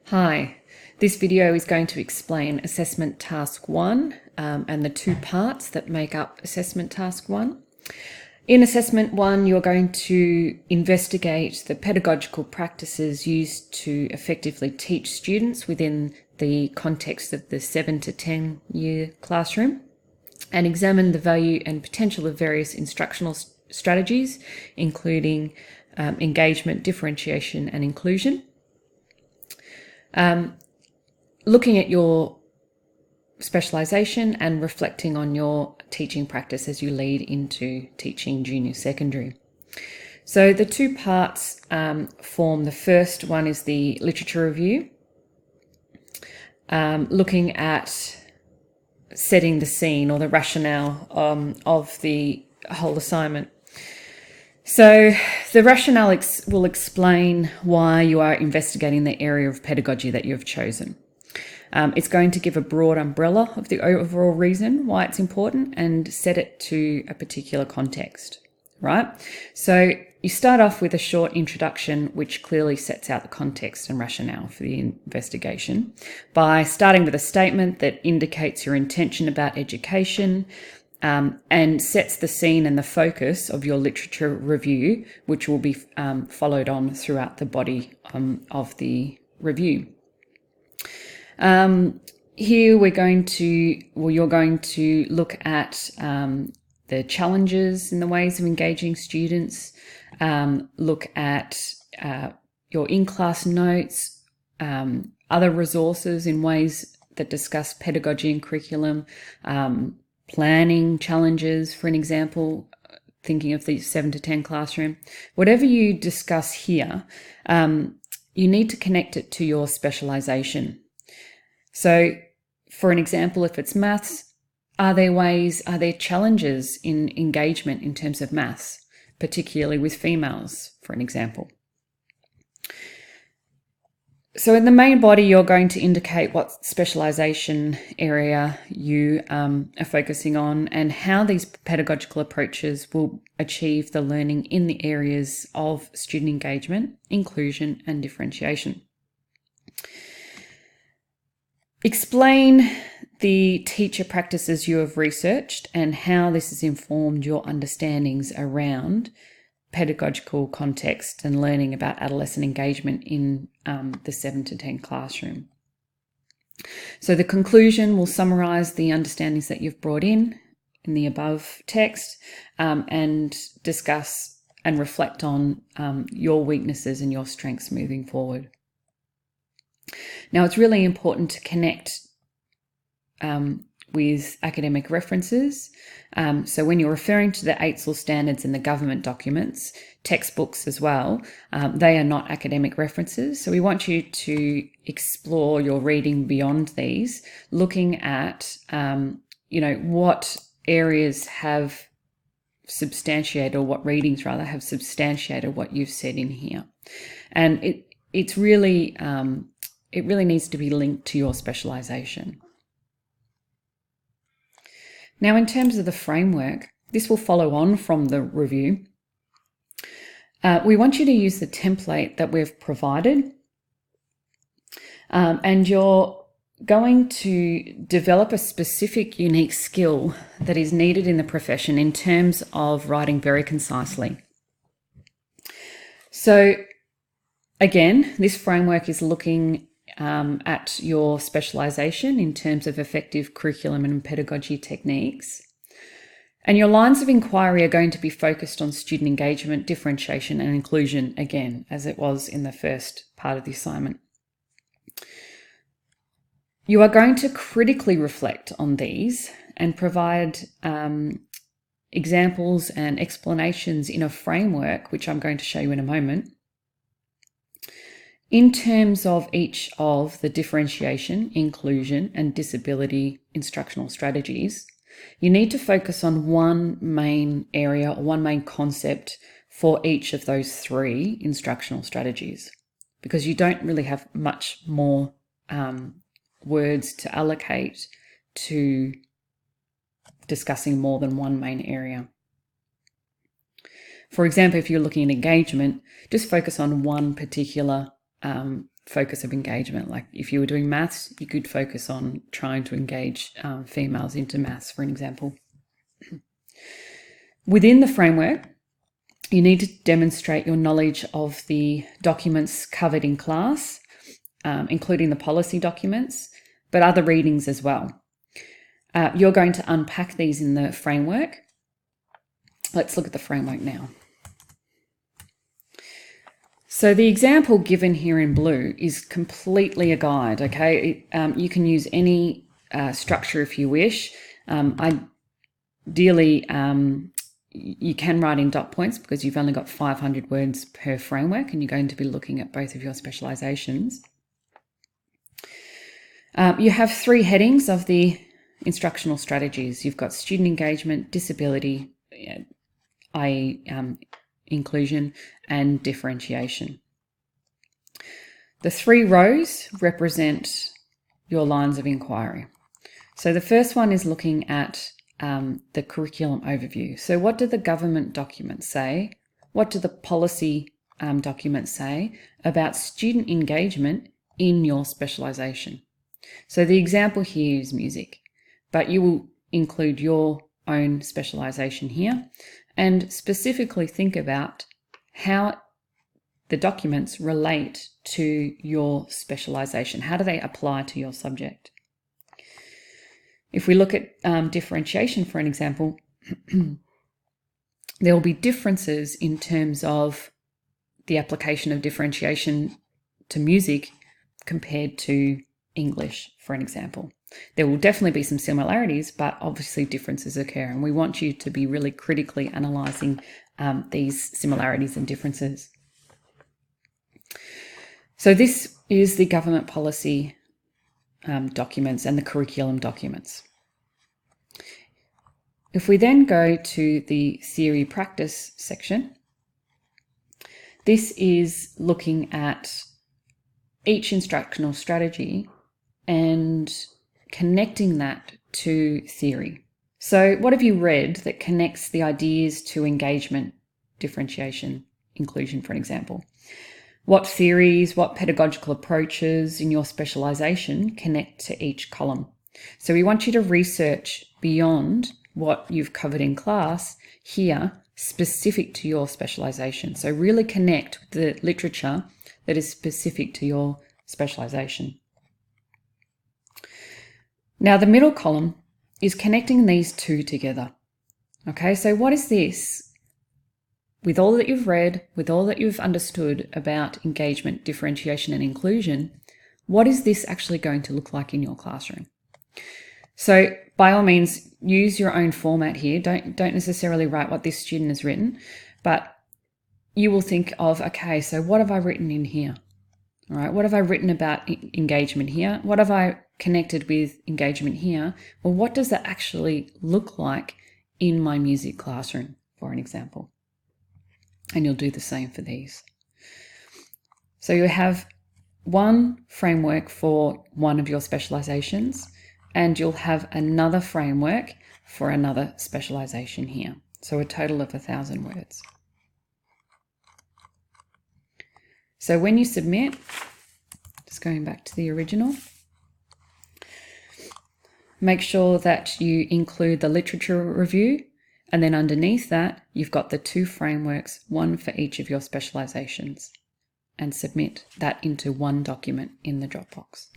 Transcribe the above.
Hi, this video is going to explain Assessment Task 1 and the two parts that make up Assessment Task 1. In Assessment 1, you're going to investigate the pedagogical practices used to effectively teach students within the context of the 7 to 10 year classroom and examine the value and potential of various instructional strategies, including engagement, differentiation and inclusion. Looking at your specialisation and reflecting on your teaching practice as you lead into teaching junior secondary. So the two parts form. The first one is the literature review, looking at setting the scene or the rationale of the whole assignment. So the rationale will explain why you are investigating the area of pedagogy that you've chosen. It's going to give a broad umbrella of the overall reason why it's important and set it to a particular context, right? So you start off with a short introduction which clearly sets out the context and rationale for the investigation by starting with a statement that indicates your intention about education, and sets the scene and the focus of your literature review, which will be followed on throughout the body of the review. Here you're going to look at the challenges in the ways of engaging students, look at your in-class notes, other resources in ways that discuss pedagogy and curriculum, planning challenges, for an example, thinking of the 7 to 10 classroom. Whatever you discuss here, you need to connect it to your specialisation. So, for an example, if it's maths, are there challenges in engagement in terms of maths, particularly with females, for an example? So in the main body, you're going to indicate what specialisation area you are focusing on and how these pedagogical approaches will achieve the learning in the areas of student engagement, inclusion and differentiation. Explain the teacher practices you have researched and how this has informed your understandings around pedagogical context and learning about adolescent engagement in the 7 to 10 classroom. So the conclusion will summarise the understandings that you've brought in the above text and discuss and reflect on your weaknesses and your strengths moving forward. Now, it's really important to connect with academic references. So when you're referring to the AITSL standards in the government documents, textbooks as well, they are not academic references. So we want you to explore your reading beyond these, looking at, what areas have substantiated, or what readings rather have substantiated what you've said in here. And it really needs to be linked to your specialisation. Now, in terms of the framework, this will follow on from the review. We want you to use the template that we've provided, and you're going to develop a specific unique skill that is needed in the profession in terms of writing very concisely. So again, this framework is looking at your specialisation in terms of effective curriculum and pedagogy techniques. And your lines of inquiry are going to be focused on student engagement, differentiation and inclusion, again, as it was in the first part of the assignment. You are going to critically reflect on these and provide examples and explanations in a framework, which I'm going to show you in a moment. In terms of each of the differentiation, inclusion, and disability instructional strategies, you need to focus on one main area or one main concept for each of those three instructional strategies, because you don't really have much more words to allocate to discussing more than one main area. For example, if you're looking at engagement, just focus on one particular focus of engagement. Like if you were doing maths, you could focus on trying to engage females into maths, for an example. Within the framework, you need to demonstrate your knowledge of the documents covered in class, including the policy documents, but other readings as well. You're going to unpack these in the framework. Let's look at the framework now. So the example given here in blue is completely a guide, okay? You can use any structure if you wish. Ideally, you can write in dot points because you've only got 500 words per framework and you're going to be looking at both of your specializations. You have 3 headings of the instructional strategies. You've got student engagement, disability, i.e. inclusion, and differentiation. The 3 rows represent your lines of inquiry. So the first one is looking at the curriculum overview. So what do the government documents say? What do the policy documents say about student engagement in your specialisation? So the example here is music, but you will include your own specialisation here and specifically think about how the documents relate to your specialisation. How do they apply to your subject? If we look at differentiation, for an example, there will be differences in terms of the application of differentiation to music compared to English, for an example. There will definitely be some similarities, but obviously differences occur, and we want you to be really critically analysing these similarities and differences. So this is the government policy documents and the curriculum documents. If we then go to the theory practice section, this is looking at each instructional strategy and connecting that to theory. So what have you read that connects the ideas to engagement, differentiation, inclusion, for an example? What theories, what pedagogical approaches in your specialisation connect to each column? So we want you to research beyond what you've covered in class here, specific to your specialisation. So really connect with the literature that is specific to your specialisation. Now the middle column is connecting these 2 together. Okay, so what is this? With all that you've read, with all that you've understood about engagement, differentiation and inclusion, what is this actually going to look like in your classroom? So by all means, use your own format here. Don't necessarily write what this student has written, but you will think of, okay, so what have I written in here? All right, what have I written about engagement here? What have I connected with engagement here? Well, what does that actually look like in my music classroom, for an example? And you'll do the same for these. So you have one framework for one of your specializations, and you'll have another framework for another specialization here. So a total of 1,000 words. So when you submit, just going back to the original, make sure that you include the literature review, and then underneath that, you've got the 2 frameworks, one for each of your specializations, and submit that into one document in the Dropbox.